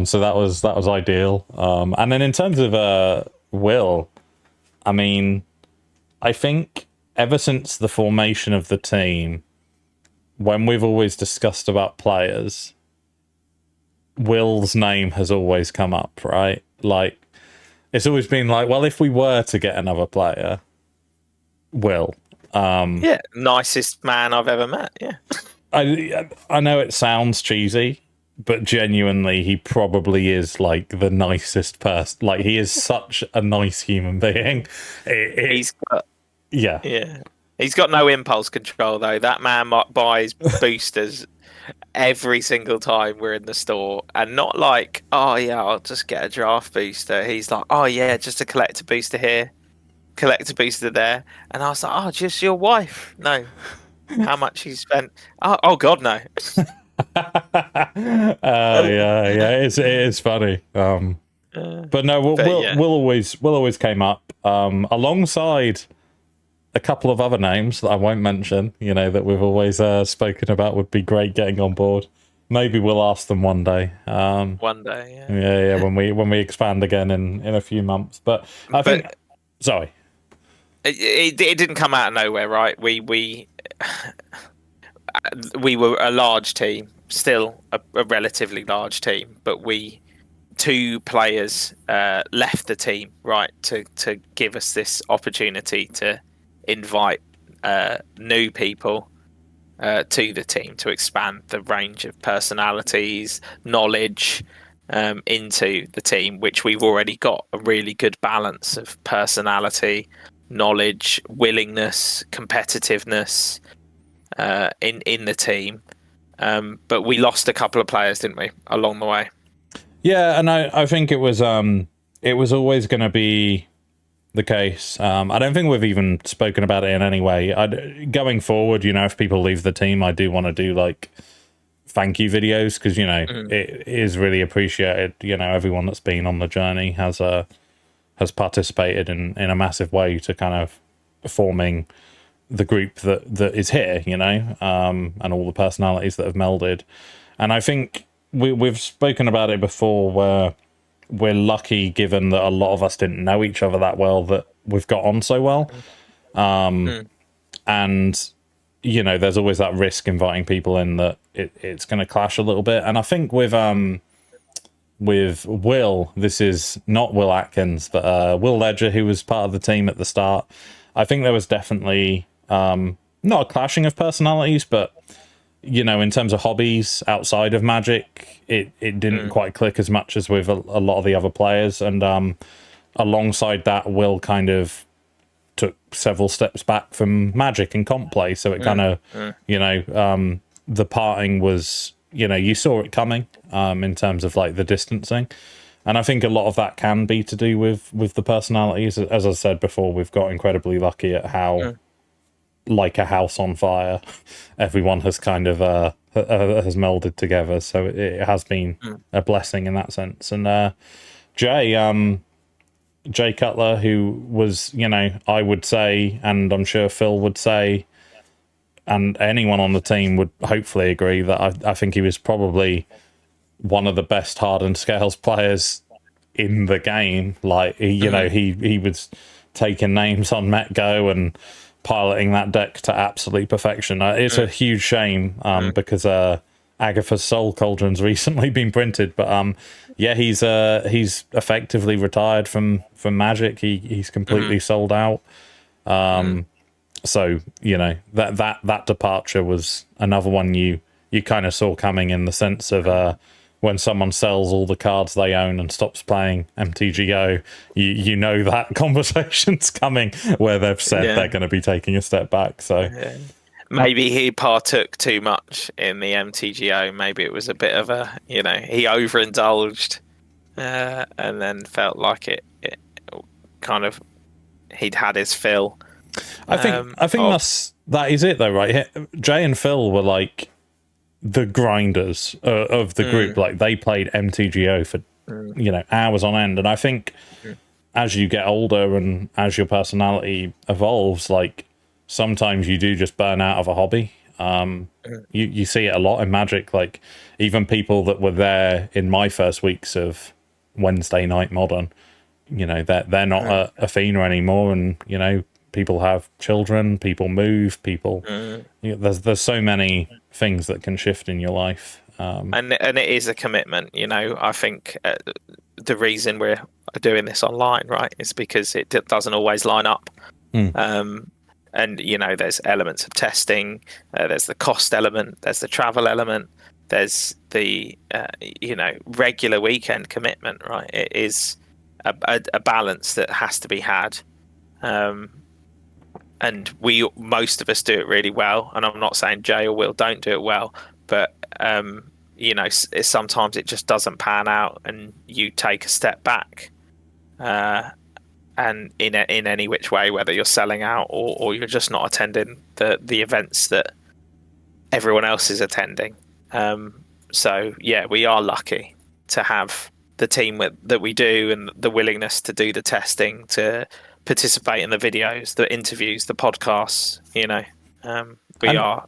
So that was ideal. And then in terms of Will, I mean, I think ever since the formation of the team, when we've always discussed about players, Will's name has always come up, right? Like, it's always been like, well, if we were to get another player, Will. Yeah, nicest man I've ever met. Yeah. I know it sounds cheesy, but genuinely, he probably is like the nicest person. Like, he is such a nice human being. He's got yeah. He's got no impulse control though. That man buys boosters every single time we're in the store, and not like, oh yeah, I'll just get a draft booster. He's like, oh yeah, just a collector booster here, collector booster there, and I was like, oh, just your wife? No, how much he spent? Oh God, no. It is funny. But no, we'll always came up alongside a couple of other names that I won't mention, that we've always spoken about would be great getting on board. Maybe we'll ask them one day. One day, yeah. When we expand again in a few months. But I think, sorry, it didn't come out of nowhere, right? We were a large team, still a relatively large team, but two players left the team, right, to give us this opportunity to invite new people to the team, to expand the range of personalities, knowledge into the team, which we've already got a really good balance of personality, knowledge, willingness, competitiveness in the team. But we lost a couple of players, didn't we, along the way? Yeah, and I think it was always going to be the case. I don't think we've even spoken about it in any way. Going forward, if people leave the team, I do want to do like thank you videos, because it is really appreciated. Everyone that's been on the journey has participated in a massive way to kind of forming the group that is here, and all the personalities that have melded. And I think we've spoken about it before, where we're lucky, given that a lot of us didn't know each other that well, that we've got on so well. And there's always that risk inviting people in that it's going to clash a little bit. And I think with Will, this is not Will Atkins, but Will Ledger, who was part of the team at the start. I think there was definitely not a clashing of personalities, but in terms of hobbies outside of Magic, it didn't quite click as much as with a lot of the other players. And alongside that, Will kind of took several steps back from Magic and comp play. So it kind of, the parting was, you saw it coming in terms of like the distancing. And I think a lot of that can be to do with the personalities. As I said before, we've got incredibly lucky at how, like a house on fire, everyone has kind of has melded together. So it has been a blessing in that sense. And Jay Cutler, who was, I would say, and I'm sure Phil would say, and anyone on the team would hopefully agree, that I think he was probably one of the best hardened scales players in the game. Like, he was taking names on MetGo and piloting that deck to absolute perfection. It's a huge shame because Agatha's Soul Cauldron's recently been printed, but he's effectively retired from Magic. He's completely sold out. So that departure was another one you kind of saw coming, in the sense of when someone sells all the cards they own and stops playing MTGO, that conversation's coming, where they've said they're going to be taking a step back. So maybe he partook too much in the MTGO. Maybe it was a bit of a, he overindulged and then felt like it kind of, he'd had his fill. I think that is it though, right? Jay and Phil were like the grinders of the group. Like, they played MTGO for hours on end. And I think as you get older and as your personality evolves, like, sometimes you do just burn out of a hobby. You see it a lot in Magic. Like, even people that were there in my first weeks of Wednesday night Modern, they're not a fiender anymore. And people have children, people move, people there's so many things that can shift in your life. And it is a commitment. I think the reason we're doing this online, right, is because it doesn't always line up. And there's elements of testing, there's the cost element, there's the travel element, there's the regular weekend commitment, right? It is a balance that has to be had, and most of us do it really well. And I'm not saying Jay or Will don't do it well, but sometimes it just doesn't pan out, and you take a step back. And in any which way, whether you're selling out or you're just not attending the events that everyone else is attending. So yeah, we are lucky to have the team that we do, and the willingness to do the testing, to participate in the videos, the interviews, the podcasts.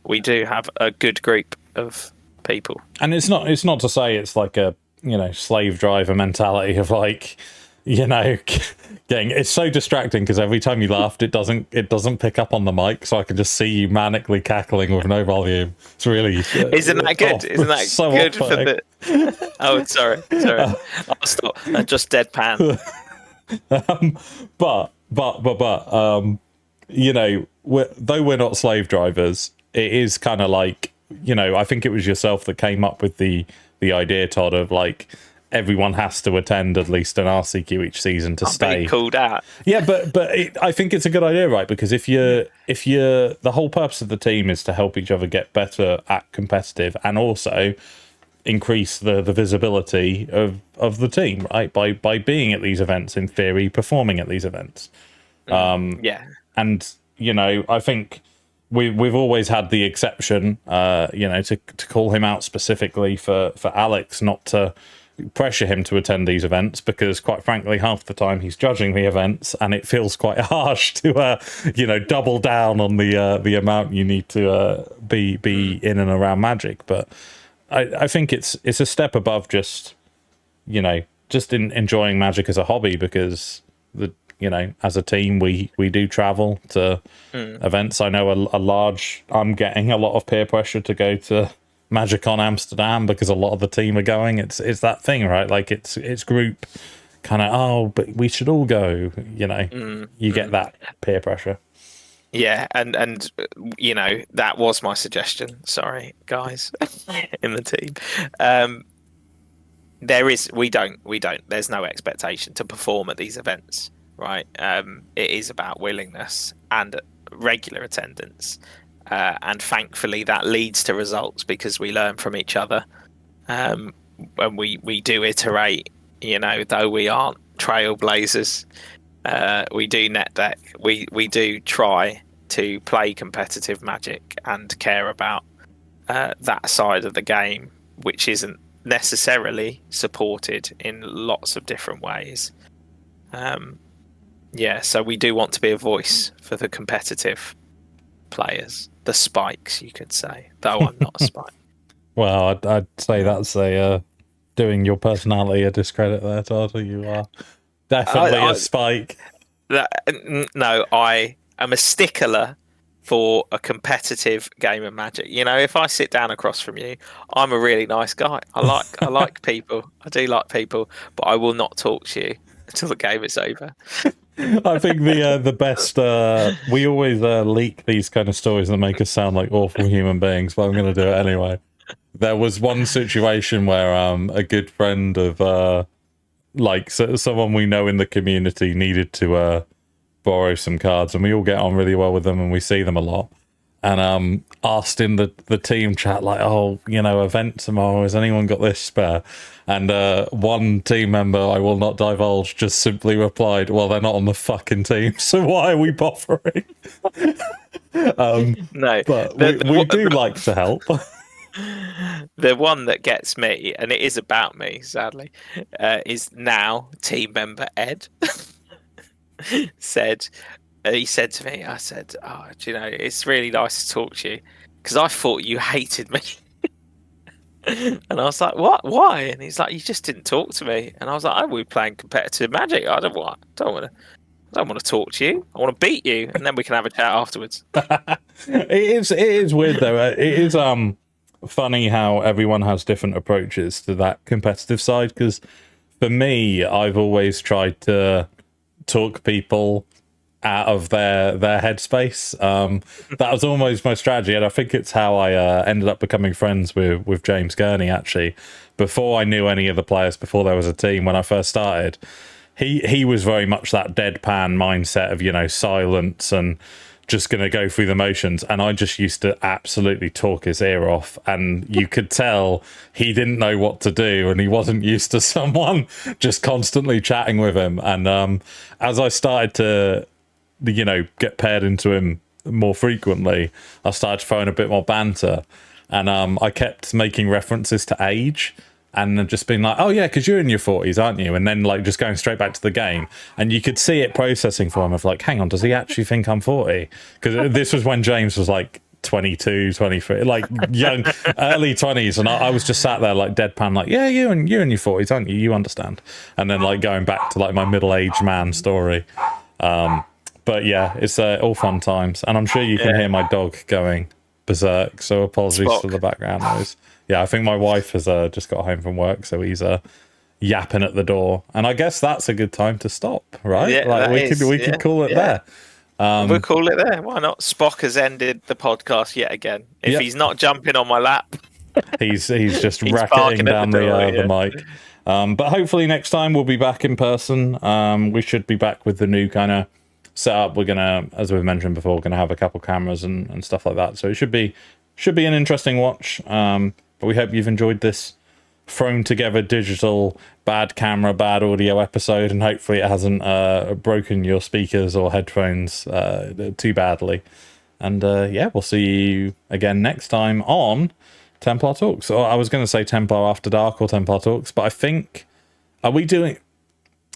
We do have a good group of people. And it's not to say it's like a slave driver mentality of like, it's so distracting because every time you laughed, it doesn't pick up on the mic, so I can just see you manically cackling with no volume. It's really isn't that good? Isn't that so good for the? Oh, sorry. I'll stop. Just deadpan. But though we're not slave drivers, it is kind of like I think it was yourself that came up with the idea, Todd, of like, everyone has to attend at least an RCQ each season to stay. Called out. Yeah, but I think it's a good idea, right? Because if you're the whole purpose of the team is to help each other get better at competitive, and also increase the visibility of the team, right? By being at these events, in theory, performing at these events. Yeah. And I think we've always had the exception, to call him out specifically for Alex, not to pressure him to attend these events, because quite frankly half the time he's judging the events and it feels quite harsh to double down on the amount you need to be in and around Magic. But I think it's a step above just enjoying Magic as a hobby, because as a team we do travel to events. I know I'm getting a lot of peer pressure to go to MagicCon Amsterdam because a lot of the team are going. It's that thing, right? Like it's group kind of, but we should all go. You get that peer pressure. Yeah, and that was my suggestion. Sorry, guys, in the team. We don't. There's no expectation to perform at these events, right? It is about willingness and regular attendance. And thankfully that leads to results because we learn from each other. And we do iterate, though we aren't trailblazers, we do net deck. We do try to play competitive Magic and care about that side of the game, which isn't necessarily supported in lots of different ways. So we do want to be a voice for the competitive players, the spikes, you could say, though I'm not a spike. Well, I'd say that's doing your personality a discredit there, Todd. You are definitely a spike. No, I am a stickler for a competitive game of Magic. If I sit down across from you, I'm a really nice guy. I like people. I do like people, but I will not talk to you until the game is over. I think the best, we always leak these kind of stories that make us sound like awful human beings, but I'm going to do it anyway. There was one situation where a good friend of someone we know in the community needed to borrow some cards, and we all get on really well with them and we see them a lot, and asked in the team chat, like, event tomorrow, has anyone got this spare? And one team member, I will not divulge, just simply replied, well, they're not on the fucking team, so why are we bothering? No, but we do like to help. The one that gets me, and it is about me, sadly, is now team member Ed. He said to me, I said, it's really nice to talk to you, because I thought you hated me. And I was like, what? Why? And he's like, you just didn't talk to me. And I was like, we're playing competitive Magic. I don't want to talk to you. I want to beat you, and then we can have a chat afterwards. It is weird though. It is funny how everyone has different approaches to that competitive side, because for me, I've always tried to talk people out of their headspace. That was almost my strategy, and I think it's how I ended up becoming friends with James Gurney, actually. Before I knew any of the players, before there was a team, when I first started, he was very much that deadpan mindset of, you know, silence and just going to go through the motions, and I just used to absolutely talk his ear off, and you could tell he didn't know what to do, and he wasn't used to someone just constantly chatting with him. And as I started to, you know, get paired into him more frequently, I started throwing a bit more banter, and I kept making references to age, and just being like, oh yeah, because you're in your 40s, aren't you? And then like just going straight back to the game, and you could see it processing for him of like, hang on, does he actually think I'm 40? Because this was when James was like 22, 23, like young, early 20s, and I was just sat there like deadpan, like, yeah, you're in your 40s, aren't you? You understand. And then like going back to like my middle-aged man story. But yeah, it's all fun times, and I'm sure you can hear my dog going berserk, so apologies Spock. for the background noise. Yeah, I think my wife has just got home from work, so he's yapping at the door, and I guess that's a good time to stop, right? Yeah, like we could call it there. We'll call it there. Why not? Spock has ended the podcast yet again. If he's not jumping on my lap, he's just He's racketing barking at down the door, the mic. But hopefully next time we'll be back in person. We should be back with the new kind of setup. We're gonna, as we've mentioned before, we're gonna have a couple cameras and stuff like that. So it should be an interesting watch. But we hope you've enjoyed this thrown together digital bad camera, bad audio episode, and hopefully it hasn't broken your speakers or headphones too badly. And yeah, we'll see you again next time on Templar Talks. Or I was going to say Templar After Dark or Templar Talks, but I think, are we doing...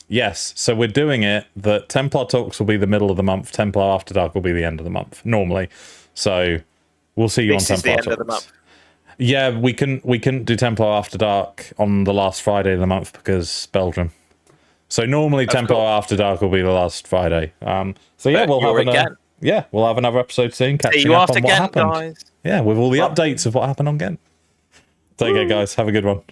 Yes, so we're doing it that Templar Talks will be the middle of the month, Templar After Dark will be the end of the month, normally. So we'll see you this on is the Templar end Talks. of the month. Yeah, we couldn't do Templar After Dark on the last Friday of the month because Belgium. So normally Templar After Dark will be the last Friday. So yeah, we'll have another episode soon. Catching up on what happened. Guys. Yeah, with all the updates of what happened on Ghent. Take care, guys. Have a good one.